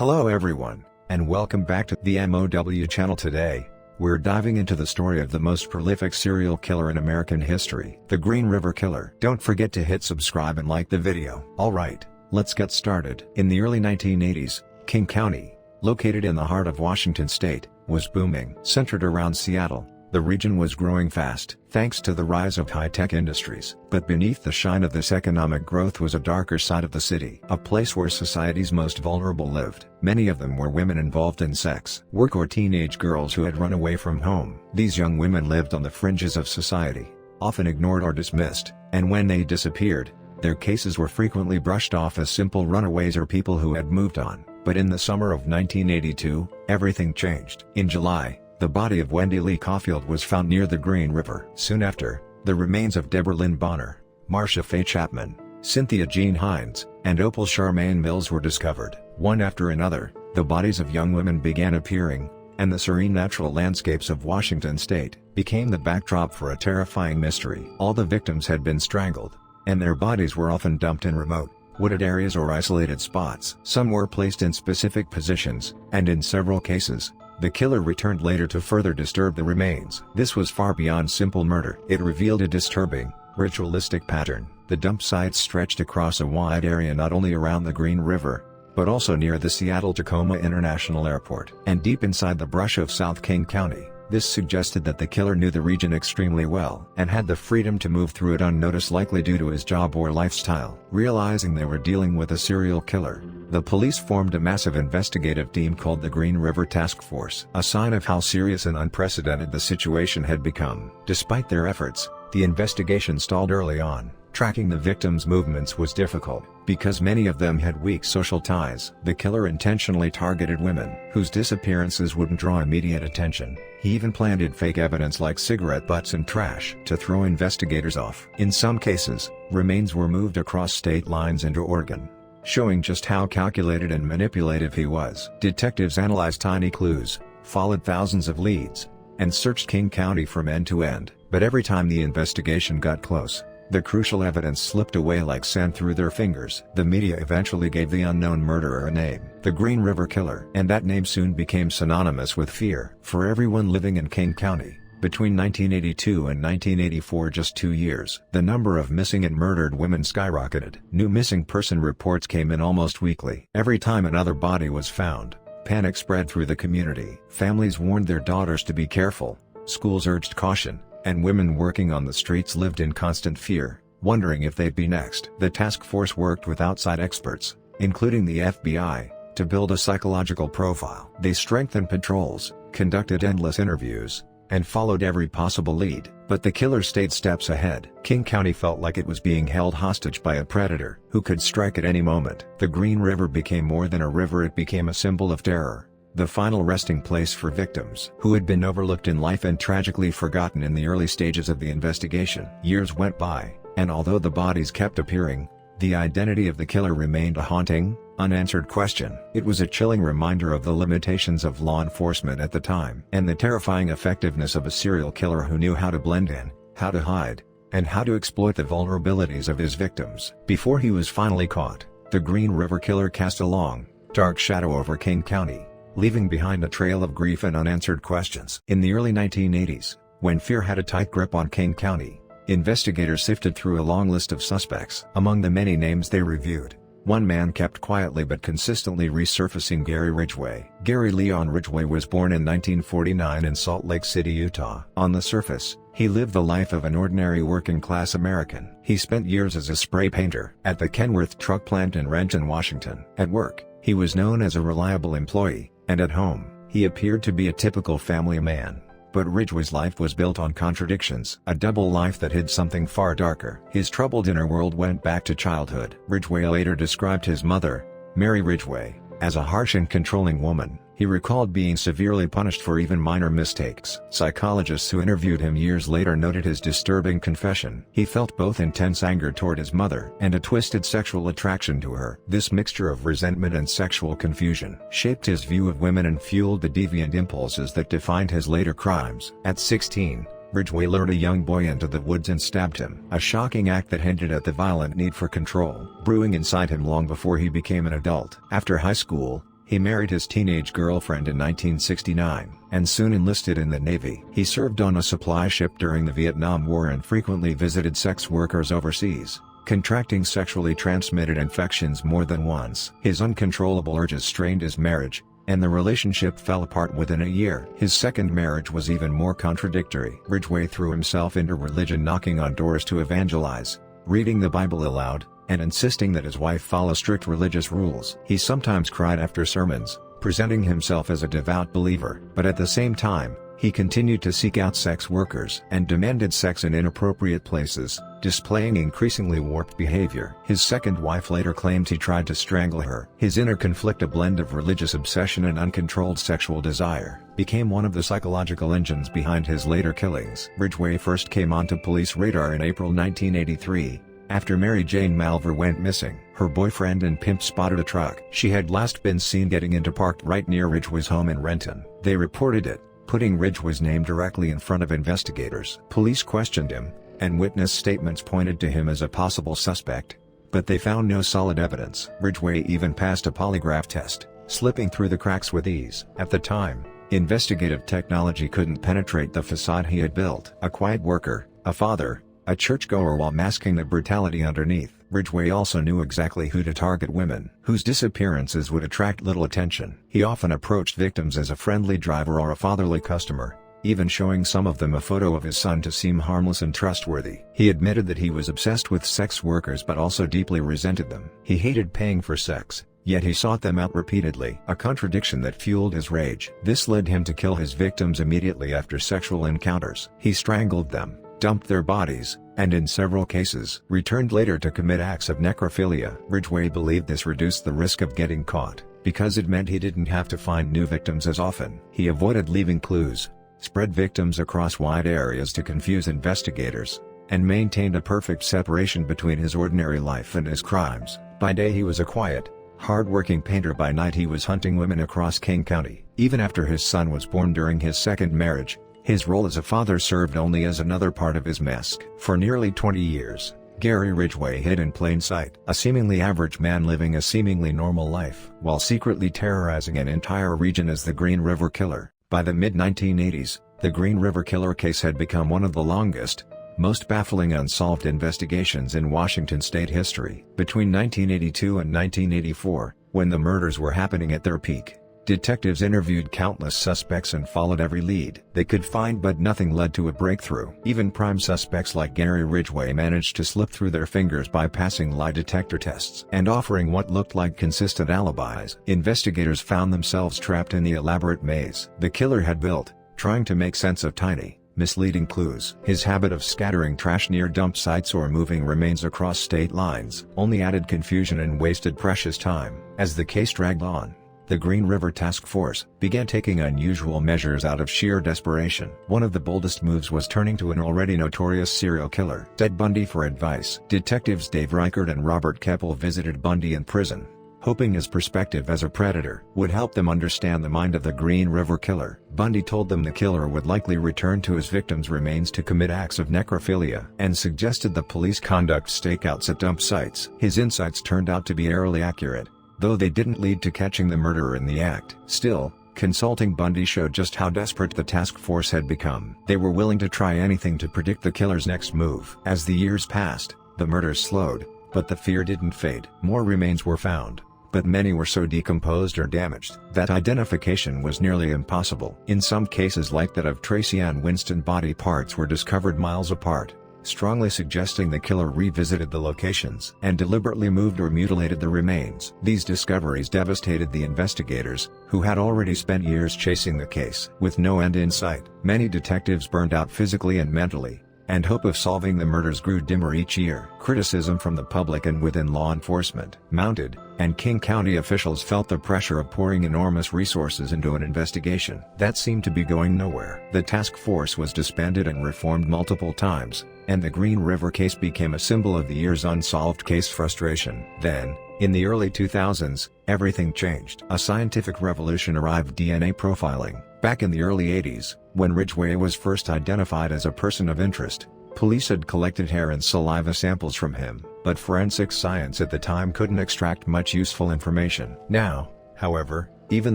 Hello everyone, and welcome back to the M.O.W. channel. Today, we're diving into the story of the most prolific serial killer in American history, the Green River Killer. Don't forget to hit subscribe and like the video. Alright, let's get started. In the early 1980s, King County, located in the heart of Washington state, was booming. Centered around Seattle, the region was growing fast, thanks to the rise of high-tech industries. But beneath the shine of this economic growth was a darker side of the city, a place where society's most vulnerable lived. Many of them were women involved in sex work or teenage girls who had run away from home. These young women lived on the fringes of society, often ignored or dismissed, and when they disappeared, their cases were frequently brushed off as simple runaways or people who had moved on. But in the summer of 1982, everything changed. In July, the body of Wendy Lee Caulfield was found near the Green River. Soon after, the remains of Deborah Lynn Bonner, Marcia Faye Chapman, Cynthia Jean Hines, and Opal Charmaine Mills were discovered. One after another, the bodies of young women began appearing, and the serene natural landscapes of Washington state became the backdrop for a terrifying mystery. All the victims had been strangled, and their bodies were often dumped in remote, wooded areas or isolated spots. Some were placed in specific positions, and in several cases, the killer returned later to further disturb the remains. This was far beyond simple murder. It revealed a disturbing, ritualistic pattern. The dump sites stretched across a wide area not only around the Green River, but also near the Seattle-Tacoma International Airport. And deep inside the brush of South King County, this suggested that the killer knew the region extremely well and had the freedom to move through it unnoticed, likely due to his job or lifestyle. Realizing they were dealing with a serial killer, the police formed a massive investigative team called the Green River Task Force, a sign of how serious and unprecedented the situation had become. Despite their efforts, the investigation stalled early on. Tracking the victims' movements was difficult, because many of them had weak social ties. The killer intentionally targeted women, whose disappearances wouldn't draw immediate attention. He even planted fake evidence like cigarette butts and trash to throw investigators off. In some cases, remains were moved across state lines into Oregon, showing just how calculated and manipulative he was. Detectives analyzed tiny clues, followed thousands of leads, and searched King County from end to end. But every time the investigation got close, the crucial evidence slipped away like sand through their fingers. The media eventually gave the unknown murderer a name, the Green River Killer, and that name soon became synonymous with fear for everyone living in King County. Between 1982 and 1984, just 2 years, the number of missing and murdered women skyrocketed. New missing person reports came in almost weekly. Every time another body was found, panic spread through the community. Families warned their daughters to be careful, schools urged caution, and women working on the streets lived in constant fear, wondering if they'd be next. The task force worked with outside experts, including the FBI, to build a psychological profile. They strengthened patrols, conducted endless interviews, and followed every possible lead. But the killer stayed steps ahead. King County felt like it was being held hostage by a predator who could strike at any moment. The Green River became more than a river, it became a symbol of terror, the final resting place for victims who had been overlooked in life and tragically forgotten in the early stages of the investigation. Years went by, and although the bodies kept appearing, the identity of the killer remained a haunting, unanswered question. It was a chilling reminder of the limitations of law enforcement at the time, and the terrifying effectiveness of a serial killer who knew how to blend in, how to hide, and how to exploit the vulnerabilities of his victims. Before he was finally caught, the Green River Killer cast a long, dark shadow over King County, leaving behind a trail of grief and unanswered questions. In the early 1980s, when fear had a tight grip on King County, investigators sifted through a long list of suspects. Among the many names they reviewed, one man kept quietly but consistently resurfacing: Gary Ridgway. Gary Leon Ridgway was born in 1949 in Salt Lake City, Utah. On the surface, he lived the life of an ordinary working-class American. He spent years as a spray painter at the Kenworth truck plant in Renton, Washington. At work, he was known as a reliable employee, and at home, he appeared to be a typical family man. But Ridgway's life was built on contradictions, a double life that hid something far darker. His troubled inner world went back to childhood. Ridgway later described his mother, Mary Ridgway, as a harsh and controlling woman. He recalled being severely punished for even minor mistakes. Psychologists who interviewed him years later noted his disturbing confession. He felt both intense anger toward his mother and a twisted sexual attraction to her. This mixture of resentment and sexual confusion shaped his view of women and fueled the deviant impulses that defined his later crimes. At 16, Ridgway lured a young boy into the woods and stabbed him, a shocking act that hinted at the violent need for control brewing inside him long before he became an adult. After high school, He married his teenage girlfriend in 1969, and soon enlisted in the Navy. He served on a supply ship during the Vietnam War and frequently visited sex workers overseas, contracting sexually transmitted infections more than once. His uncontrollable urges strained his marriage, and the relationship fell apart within a year. His second marriage was even more contradictory. Ridgway threw himself into religion, knocking on doors to evangelize, reading the Bible aloud, and insisting that his wife follow strict religious rules. He sometimes cried after sermons, presenting himself as a devout believer. But at the same time, he continued to seek out sex workers and demanded sex in inappropriate places, displaying increasingly warped behavior. His second wife later claimed he tried to strangle her. His inner conflict, a blend of religious obsession and uncontrolled sexual desire, became one of the psychological engines behind his later killings. Ridgway first came onto police radar in April 1983, after Mary Jane Malver went missing. Her boyfriend and pimp spotted a truck she had last been seen getting into parked right near Ridgway's home in Renton. They reported it, putting Ridgway's name directly in front of investigators. Police questioned him, and witness statements pointed to him as a possible suspect, but they found no solid evidence. Ridgway even passed a polygraph test, slipping through the cracks with ease. At the time, investigative technology couldn't penetrate the facade he had built. A quiet worker, a father, a churchgoer, while masking the brutality underneath. Ridgway also knew exactly who to target: women whose disappearances would attract little attention. He often approached victims as a friendly driver or a fatherly customer, even showing some of them a photo of his son to seem harmless and trustworthy. He admitted that he was obsessed with sex workers but also deeply resented them. He hated paying for sex, yet he sought them out repeatedly, a contradiction that fueled his rage. This led him to kill his victims immediately after sexual encounters. He strangled them, dumped their bodies, and in several cases returned later to commit acts of necrophilia. Ridgway believed this reduced the risk of getting caught, because it meant he didn't have to find new victims as often. He avoided leaving clues, spread victims across wide areas to confuse investigators, and maintained a perfect separation between his ordinary life and his crimes. By day he was a quiet, hard-working painter. By night he was hunting women across King County. Even after his son was born during his second marriage, his role as a father served only as another part of his mask. For nearly 20 years, Gary Ridgway hid in plain sight, a seemingly average man living a seemingly normal life, while secretly terrorizing an entire region as the Green River Killer. By the mid-1980s, the Green River Killer case had become one of the longest, most baffling unsolved investigations in Washington state history. Between 1982 and 1984, when the murders were happening at their peak, detectives interviewed countless suspects and followed every lead they could find, but nothing led to a breakthrough. Even prime suspects like Gary Ridgway managed to slip through their fingers by passing lie detector tests and offering what looked like consistent alibis. Investigators found themselves trapped in the elaborate maze the killer had built, trying to make sense of tiny, misleading clues. His habit of scattering trash near dump sites or moving remains across state lines only added confusion and wasted precious time. As the case dragged on, the Green River Task Force began taking unusual measures out of sheer desperation. One of the boldest moves was turning to an already notorious serial killer, Ted Bundy, for advice. Detectives Dave Reichert and Robert Keppel visited Bundy in prison, hoping his perspective as a predator would help them understand the mind of the Green River Killer. Bundy told them the killer would likely return to his victims' remains to commit acts of necrophilia, and suggested the police conduct stakeouts at dump sites. His insights turned out to be eerily accurate, though they didn't lead to catching the murderer in the act. Still, consulting Bundy showed just how desperate the task force had become. They were willing to try anything to predict the killer's next move. As the years passed, the murders slowed, but the fear didn't fade. More remains were found, but many were so decomposed or damaged that identification was nearly impossible. In some cases, like that of Tracy Ann Winston, body parts were discovered miles apart, strongly suggesting the killer revisited the locations and deliberately moved or mutilated the remains. These discoveries devastated the investigators, who had already spent years chasing the case. With no end in sight, many detectives burned out physically and mentally, and hope of solving the murders grew dimmer each year. Criticism from the public and within law enforcement mounted, and King County officials felt the pressure of pouring enormous resources into an investigation that seemed to be going nowhere. The task force was disbanded and reformed multiple times, and the Green River case became a symbol of the year's unsolved case frustration. Then, in the early 2000s, everything changed. A scientific revolution arrived: DNA profiling. Back in the early 80s, when Ridgway was first identified as a person of interest, police had collected hair and saliva samples from him, but forensic science at the time couldn't extract much useful information. Now, however, Even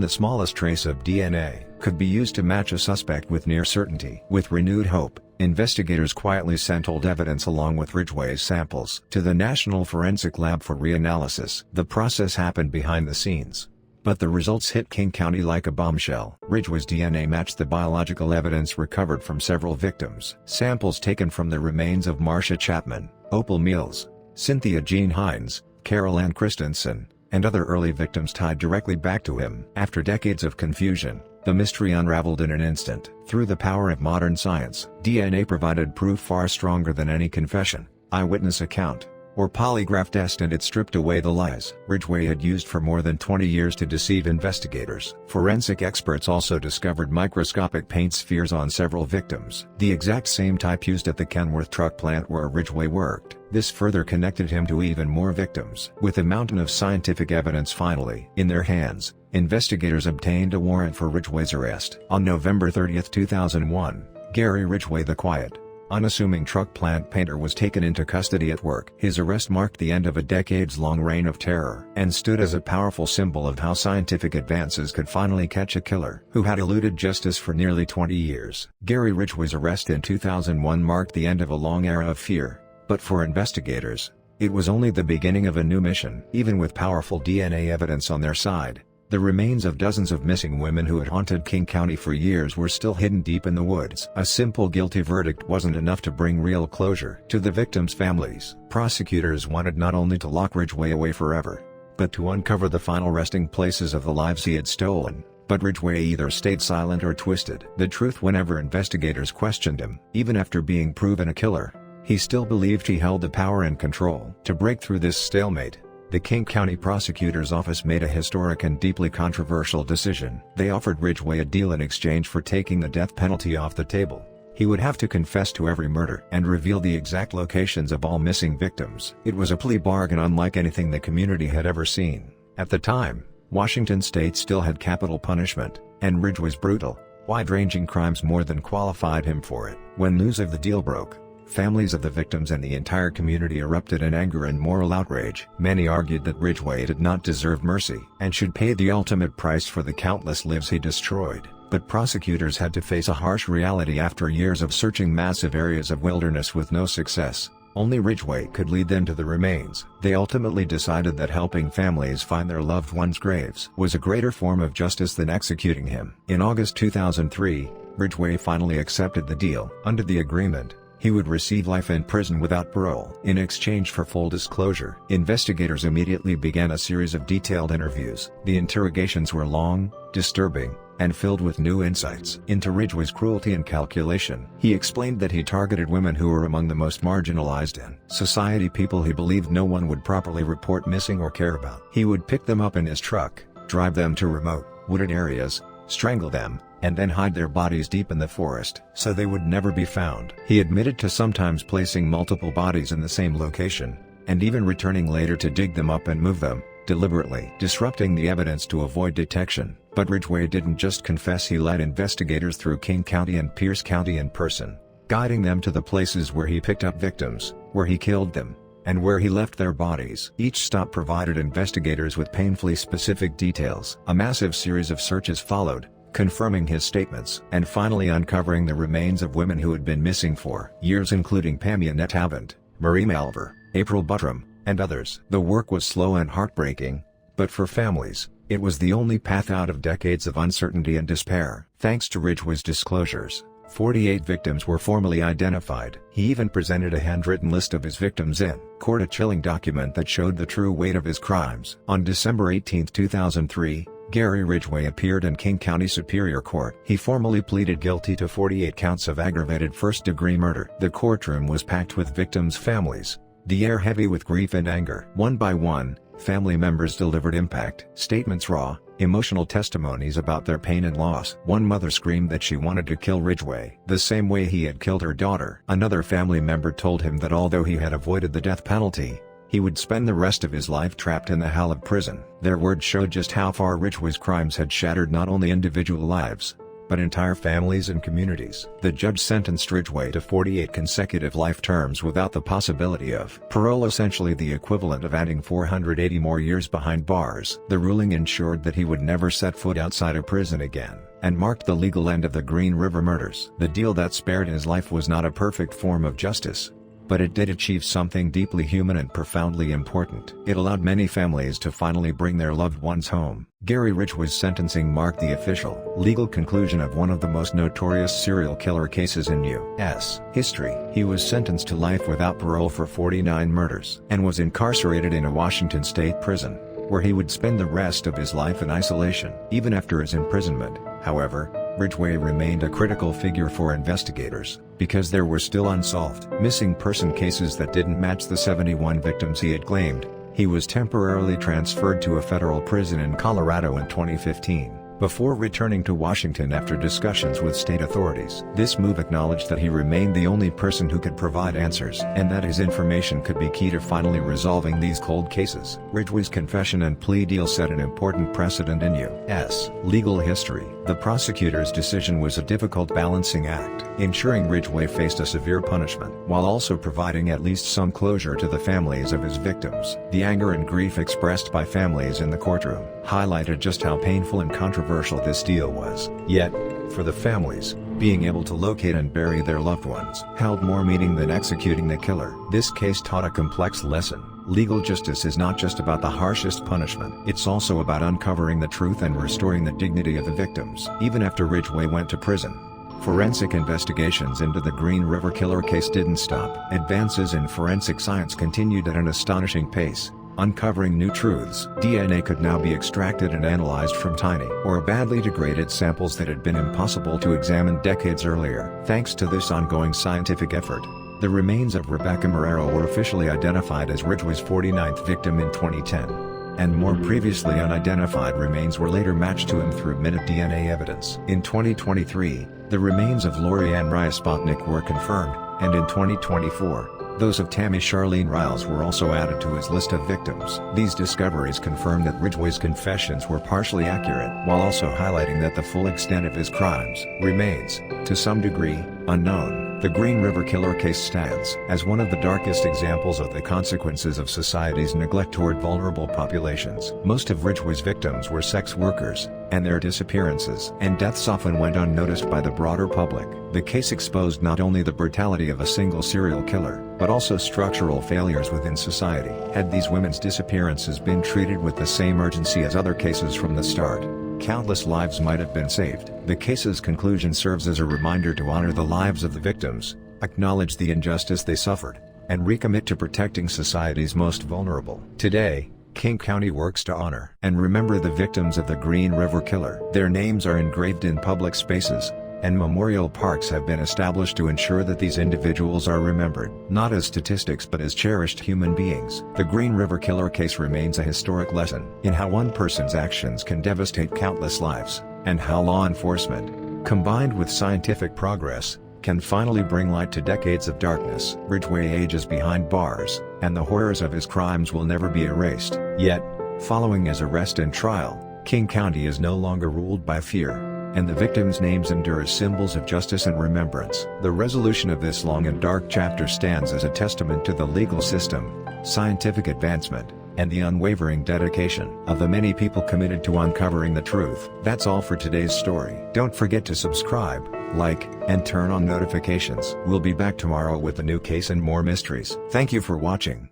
the smallest trace of DNA could be used to match a suspect with near certainty. With renewed hope, investigators quietly sent old evidence along with Ridgway's samples to the National Forensic Lab for reanalysis. The process happened behind the scenes, but the results hit King County like a bombshell. Ridgway's DNA matched the biological evidence recovered from several victims. Samples taken from the remains of Marcia Chapman, Opal Mills, Cynthia Jean Hines, Carol Ann Christensen, and other early victims tied directly back to him. After decades of confusion, the mystery unraveled in an instant. Through the power of modern science, DNA provided proof far stronger than any confession, eyewitness account, or polygraph test, and it stripped away the lies Ridgway had used for more than 20 years to deceive investigators. Forensic experts also discovered microscopic paint spheres on several victims, the exact same type used at the Kenworth truck plant where Ridgway worked. This further connected him to even more victims. With a mountain of scientific evidence finally in their hands, investigators obtained a warrant for Ridgway's arrest. On November 30, 2001, Gary Ridgway, the quiet, unassuming truck plant painter, was taken into custody at work. His arrest marked the end of a decades-long reign of terror and stood as a powerful symbol of how scientific advances could finally catch a killer who had eluded justice for nearly 20 years. Gary Ridgway's arrest in 2001 marked the end of a long era of fear, but for investigators, it was only the beginning of a new mission. Even with powerful DNA evidence on their side, the remains of dozens of missing women who had haunted King County for years were still hidden deep in the woods. A simple guilty verdict wasn't enough to bring real closure to the victims' families. Prosecutors wanted not only to lock Ridgway away forever, but to uncover the final resting places of the lives he had stolen. But Ridgway either stayed silent or twisted the truth whenever investigators questioned him. Even after being proven a killer, he still believed he held the power and control. To break through this stalemate, the King County Prosecutor's Office made a historic and deeply controversial decision. They offered Ridgway a deal in exchange for taking the death penalty off the table. He would have to confess to every murder and reveal the exact locations of all missing victims. It was a plea bargain unlike anything the community had ever seen. At the time, Washington state still had capital punishment, and Ridgway's brutal, wide-ranging crimes more than qualified him for it. When news of the deal broke, families of the victims and the entire community erupted in anger and moral outrage. Many argued that Ridgway did not deserve mercy and should pay the ultimate price for the countless lives he destroyed. But prosecutors had to face a harsh reality. After years of searching massive areas of wilderness with no success, only Ridgway could lead them to the remains. They ultimately decided that helping families find their loved ones' graves was a greater form of justice than executing him. In August 2003, Ridgway finally accepted the deal. Under the agreement, he would receive life in prison without parole. In exchange for full disclosure, investigators immediately began a series of detailed interviews. The interrogations were long, disturbing, and filled with new insights into Ridgway's cruelty and calculation. He explained that he targeted women who were among the most marginalized in society, people he believed no one would properly report missing or care about. He would pick them up in his truck, drive them to remote, wooded areas, strangle them, and then hide their bodies deep in the forest so they would never be found. He admitted to sometimes placing multiple bodies in the same location, and even returning later to dig them up and move them, deliberately disrupting the evidence to avoid detection. But Ridgway didn't just confess, he led investigators through King County and Pierce County in person, guiding them to the places where he picked up victims, where he killed them, and where he left their bodies. Each stop provided investigators with painfully specific details. A massive series of searches followed, confirming his statements and finally uncovering the remains of women who had been missing for years, including Pammy Annette Avant, Marie Malver, April Buttram, and others. The work was slow and heartbreaking, but for families, it was the only path out of decades of uncertainty and despair. Thanks to Ridgway's disclosures, 48 victims were formally identified. He even presented a handwritten list of his victims in court, a chilling document that showed the true weight of his crimes. On December 18, 2003, Gary Ridgway appeared in King County Superior Court. He formally pleaded guilty to 48 counts of aggravated first-degree murder. The courtroom was packed with victims' families, the air heavy with grief and anger. One by one, family members delivered impact statements, raw, emotional testimonies about their pain and loss. One mother screamed that she wanted to kill Ridgway the same way he had killed her daughter. Another family member told him that although he had avoided the death penalty, he would spend the rest of his life trapped in the hell of prison. Their words showed just how far Ridgway's crimes had shattered not only individual lives, but entire families and communities. The judge sentenced Ridgway to 48 consecutive life terms without the possibility of parole, essentially the equivalent of adding 480 more years behind bars. The ruling ensured that he would never set foot outside a prison again, and marked the legal end of the Green River murders. The deal that spared his life was not a perfect form of justice, but it did achieve something deeply human and profoundly important. It allowed many families to finally bring their loved ones home. Gary Ridgway's sentencing marked the official, legal conclusion of one of the most notorious serial killer cases in U.S. history. He was sentenced to life without parole for 49 murders, and was incarcerated in a Washington state prison, where he would spend the rest of his life in isolation. Even after his imprisonment, however, Ridgway remained a critical figure for investigators, because there were still unsolved missing person cases that didn't match the 71 victims he had claimed. He was temporarily transferred to a federal prison in Colorado in 2015, before returning to Washington after discussions with state authorities. This move acknowledged that he remained the only person who could provide answers, and that his information could be key to finally resolving these cold cases. Ridgway's confession and plea deal set an important precedent in U.S. legal history. The prosecutor's decision was a difficult balancing act, ensuring Ridgway faced a severe punishment, while also providing at least some closure to the families of his victims. The anger and grief expressed by families in the courtroom highlighted just how painful and controversial this deal was. Yet, for the families, being able to locate and bury their loved ones held more meaning than executing the killer. This case taught a complex lesson. Legal justice is not just about the harshest punishment. It's also about uncovering the truth and restoring the dignity of the victims. Even after Ridgway went to prison, forensic investigations into the Green River Killer case didn't stop. Advances in forensic science continued at an astonishing pace, uncovering new truths. DNA could now be extracted and analyzed from tiny or badly degraded samples that had been impossible to examine decades earlier. Thanks to this ongoing scientific effort, the remains of Rebecca Marrero were officially identified as Ridgway's 49th victim in 2010, and more previously unidentified remains were later matched to him through minute DNA evidence. In 2023, the remains of Lori Ann Riespotnik were confirmed, and in 2024, those of Tammy Charlene Riles were also added to his list of victims. These discoveries confirm that Ridgway's confessions were partially accurate, while also highlighting that the full extent of his crimes remains, to some degree, unknown. The Green River Killer case stands as one of the darkest examples of the consequences of society's neglect toward vulnerable populations. Most of Ridgway's victims were sex workers, and their disappearances and deaths often went unnoticed by the broader public. The case exposed not only the brutality of a single serial killer, but also structural failures within society. Had these women's disappearances been treated with the same urgency as other cases from the start, countless lives might have been saved. The case's conclusion serves as a reminder to honor the lives of the victims, acknowledge the injustice they suffered, and recommit to protecting society's most vulnerable. Today, King County works to honor and remember the victims of the Green River Killer. Their names are engraved in public spaces, and memorial parks have been established to ensure that these individuals are remembered, not as statistics but as cherished human beings. The Green River Killer case remains a historic lesson in how one person's actions can devastate countless lives, and how law enforcement, combined with scientific progress, can finally bring light to decades of darkness. Ridgway ages behind bars, and the horrors of his crimes will never be erased. Yet, following his arrest and trial, King County is no longer ruled by fear, and the victims' names endure as symbols of justice and remembrance. The resolution of this long and dark chapter stands as a testament to the legal system, scientific advancement, and the unwavering dedication of the many people committed to uncovering the truth. That's all for today's story. Don't forget to subscribe, like, and turn on notifications. We'll be back tomorrow with a new case and more mysteries. Thank you for watching.